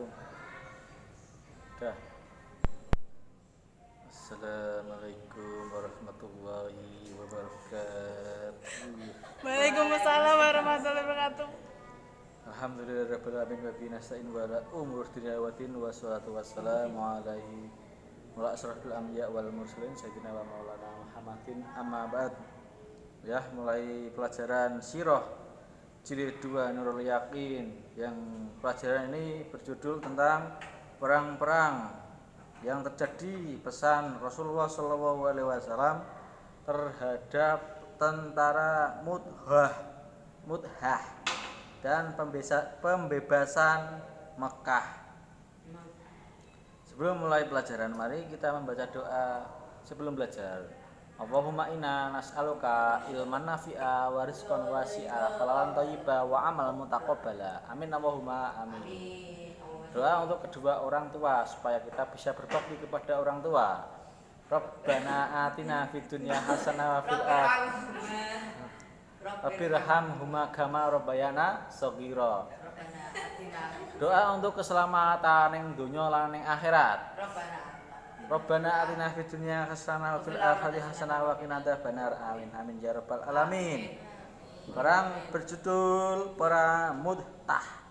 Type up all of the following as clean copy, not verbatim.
Assalamualaikum. Dah. Assalamualaikum warahmatullahi wabarakatuh. Waalaikumsalam warahmatullahi wabarakatuh. Alhamdulillahirabbil alamin wa bihi nasta'in wa ala umur dunya wa din wa salatu wassalamu alaihi wa ala asrafil anbiya wal mursalin sayyidina wa maulana Muhammadin amma ba'd. Ya, mulai pelajaran sirah jilid 2 Nurul Yaqin. Yang pelajaran ini berjudul tentang perang-perang yang terjadi, pesan Rasulullah SAW terhadap tentara Mudhah dan pembebasan Mekah. Sebelum mulai pelajaran, mari kita membaca doa sebelum belajar. Allahumma inna nas'aluka ilman nafi'a wa rizqan wasi'a halalan thayyiba wa amal mutaqabbala. Amin Allahumma amin. Doa untuk kedua orang tua supaya kita bisa berbakti kepada orang tua. Rabbana atina fid dunya hasanah wa fil akhirati Rabbirhamhuma kama rabbayana shaghira. Doa untuk keselamatan ning donya lan ning akhirat. Rabbana atina fid dunya hasanah wa fil akhirati hasanah wa qina adzabannar. Amin amin ya rabbal alamin. Perang berjudul Perang Mu'tah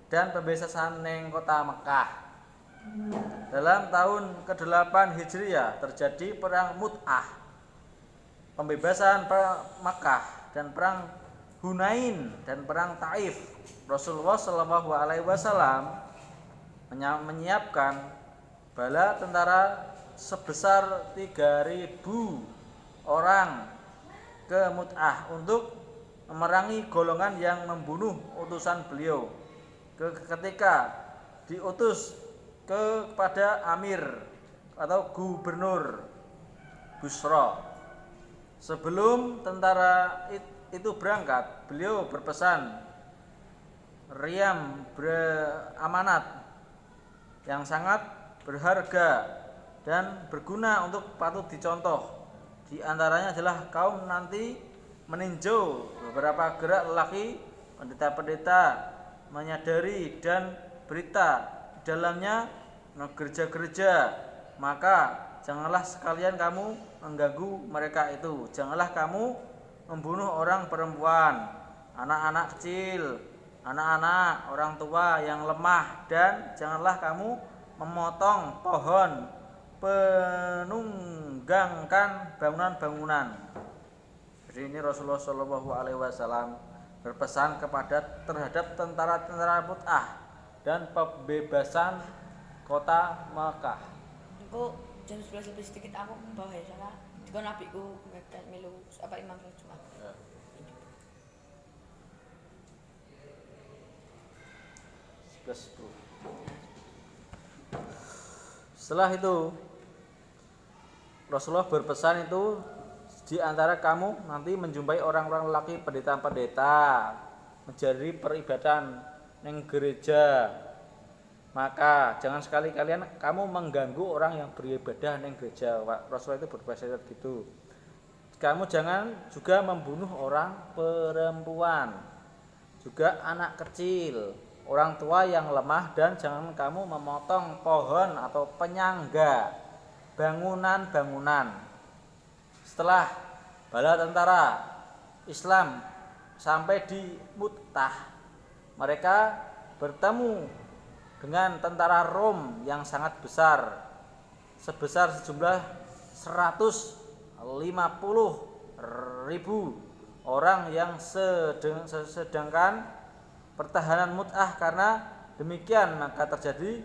dan pembebasan ning kota Mekah. Dalam tahun ke-8 Hijriah terjadi perang Mu'tah, pembebasan Mekah, dan perang Hunain dan perang Taif. Rasulullah SAW menyiapkan bala tentara sebesar 3.000 orang ke Mu'tah untuk memerangi golongan yang membunuh utusan beliau ketika diutus kepada Amir atau Gubernur Busra. Sebelum tentara itu berangkat, beliau berpesan riam amanat yang sangat berharga dan berguna untuk patut dicontoh. Di antaranya adalah kaum nanti meninjau beberapa gerak lelaki pendeta-pendeta menyadari dan berita di dalamnya gereja-gereja, maka janganlah sekalian kamu mengganggu mereka itu. Janganlah kamu membunuh orang perempuan, anak-anak kecil, anak-anak, orang tua yang lemah, dan janganlah kamu memotong pohon penunggangkan bangunan-bangunan. Jadi ini Rasulullah SAW berpesan terhadap tentara-tentara Mu'tah dan pembebasan kota Mekah. Engko jam 11 lebih sedikit aku bawa ya salah. Dikon abiku ngeket milu apa imam sholat Jumat. Ya. Setelah itu Rasulullah berpesan itu, di antara kamu nanti menjumpai orang-orang lelaki pendeta-pendeta menjadi peribadatan ning gereja, maka jangan sekali kalian kamu mengganggu orang yang beribadah ning gereja. Rasulullah itu berpesan gitu. Kamu jangan juga membunuh orang perempuan, juga anak kecil, orang tua yang lemah, dan jangan kamu memotong pohon atau penyangga bangunan-bangunan. Setelah bala tentara Islam sampai di Mu'tah, mereka bertemu dengan tentara Rom yang sangat besar, sebesar sejumlah 150.000 orang, yang sedangkan pertahanan Mu'tah. Karena demikian maka terjadi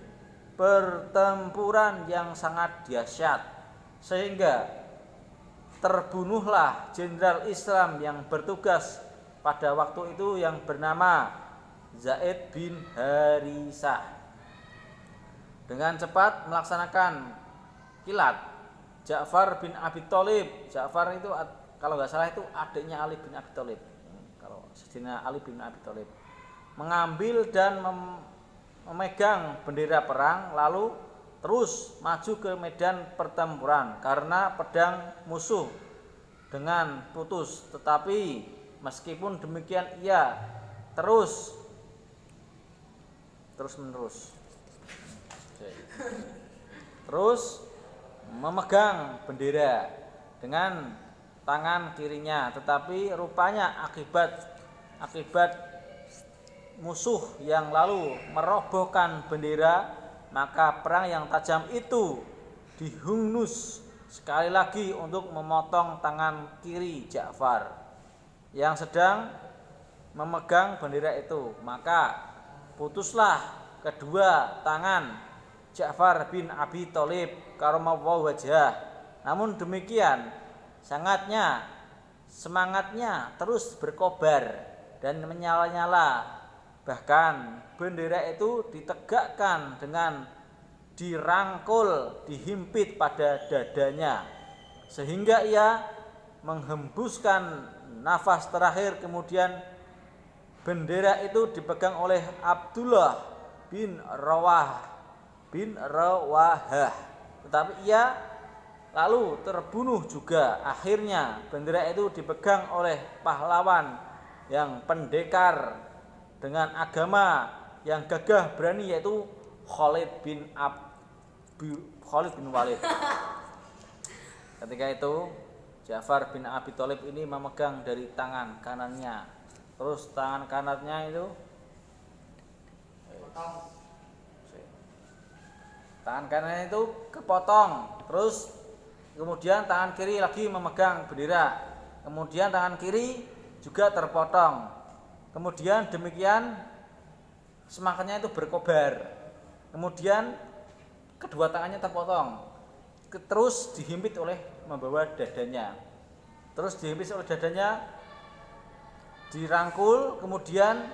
pertempuran yang sangat dahsyat, sehingga terbunuhlah jenderal Islam yang bertugas pada waktu itu yang bernama Zaid bin Harisah. Dengan cepat melaksanakan kilat, Ja'far bin Abi Thalib. Ja'far itu kalau nggak salah itu adiknya Ali bin Abi Thalib. Kalau Sayyidina Ali bin Abi Thalib mengambil dan memegang bendera perang, lalu terus maju ke medan pertempuran karena pedang musuh dengan putus. Tetapi meskipun demikian ia terus terus menerus. Terus memegang bendera dengan tangan kirinya, tetapi rupanya akibat musuh yang lalu merobohkan bendera, maka perang yang tajam itu dihunus sekali lagi untuk memotong tangan kiri Ja'far yang sedang memegang bendera itu. Maka putuslah kedua tangan Ja'far bin Abi Thalib karamallahu wajhah. Namun demikian semangatnya terus berkobar dan menyala-nyala. Bahkan bendera itu ditegakkan dengan dirangkul, dihimpit pada dadanya, sehingga ia menghembuskan nafas terakhir. Kemudian bendera itu dipegang oleh Abdullah bin Rawahah, tetapi ia lalu terbunuh juga. Akhirnya bendera itu dipegang oleh pahlawan yang pendekar dengan agama yang gagah berani, yaitu Khalid bin Walid. Ketika itu Ja'far bin Abi Thalib ini memegang dari tangan kanannya, terus tangan kanannya itu kepotong, terus kemudian tangan kiri lagi memegang bendera, kemudian tangan kiri juga terpotong, kemudian demikian semangatnya itu berkobar. Kemudian kedua tangannya terpotong, terus dihimpit oleh membawa dadanya, dirangkul, kemudian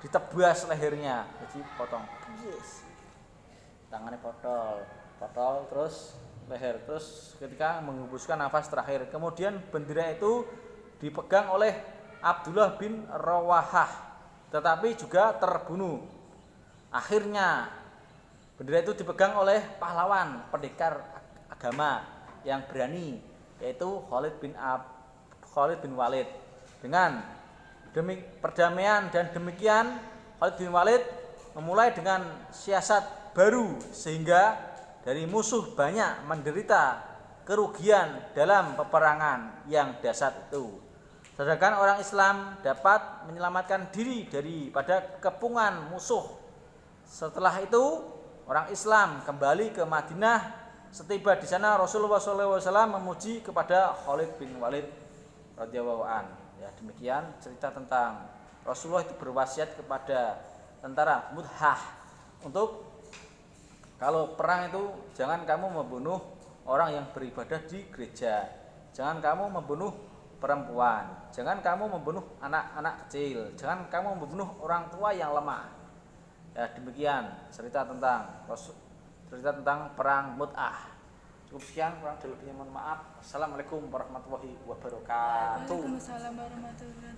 ditebas lehernya, jadi potong. Yes. Tangannya potol, terus leher, terus ketika menghembuskan nafas terakhir, kemudian bendera itu dipegang oleh Abdullah bin Rawahah, tetapi juga terbunuh. Akhirnya bendera itu dipegang oleh pahlawan pendekar agama yang berani, yaitu Khalid bin Walid. Dengan perdamaian dan demikian Khalid bin Walid memulai dengan siasat baru, sehingga dari musuh banyak menderita kerugian dalam peperangan yang dahsyat itu. Sedangkan orang Islam dapat menyelamatkan diri daripada kepungan musuh. Setelah itu orang Islam kembali ke Madinah. Setiba di sana Rasulullah SAW memuji kepada Khalid bin Walid radhiyallahu an. Ya, demikian cerita tentang Rasulullah itu berwasiat kepada tentara Mudhah untuk kalau perang itu jangan kamu membunuh orang yang beribadah di gereja, jangan kamu membunuh perempuan, jangan kamu membunuh anak-anak kecil, jangan kamu membunuh orang tua yang lemah. Ya, demikian cerita tentang perang Mut'ah. Cukup sekian, kurang lebihnya mohon maaf. Assalamualaikum warahmatullahi wabarakatuh. Waalaikumsalam warahmatullahi wabarakatuh.